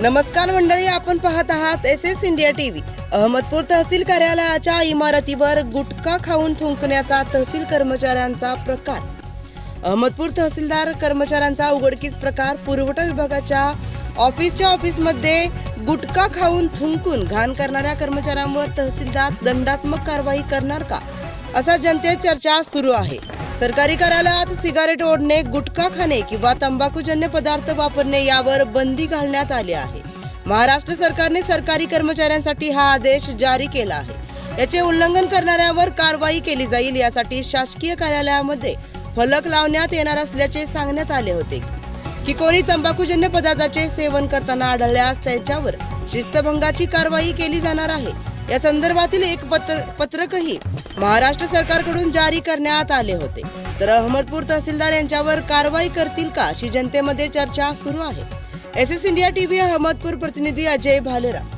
नमस्कार मंडळी, आपण पाहत आहात एस इंडिया टीव्ही। अहमदपूर तहसील कार्यालयाच्या इमारतीवर गुटखा खाऊन थुंकण्याचा तहसील कर्मचाऱ्यांचा प्रकार। अहमदपूर तहसीलदार कर्मचाऱ्यांचा उघडकीस प्रकार। पुरवठा विभागाच्या ऑफिसमध्ये गुटखा खाऊन थुंकून घाण करणाऱ्या कर्मचाऱ्यांवर तहसीलदार दंडात्मक कारवाई करणार का, असा जनतेत चर्चा सुरू आहे। सरकारी कार्यालयात सिगारेट ओढणे, गुटखा खाणे किंवा तंबाखूजन्य पदार्थ वापरणे यावर बंदी घालण्यात आली आहे। महाराष्ट्र सरकारने सरकारी कर्मचाऱ्यांसाठी हा आदेश जारी केला आहे। याचे उल्लंघन करणाऱ्यांवर कारवाई केली जाईल। यासाठी शासकीय कार्यालयामध्ये फलक लावण्यात येणार असल्याचे सांगण्यात आले होते की कोणी तंबाखूजन्य पदार्थाचे सेवन करताना आढळल्यास त्यांच्यावर शिस्तभंगाची कारवाई केली जाणार आहे। या संदर्भातील एक पत्रकही महाराष्ट्र सरकारकडून जारी करण्यात आले होते। तर अहमदपूर तहसीलदार यांच्यावर कारवाई करतील का, अशी जनतेमध्ये चर्चा सुरू आहे। एस इंडिया टीव्ही अहमदपूर प्रतिनिधी अजय भालेराव।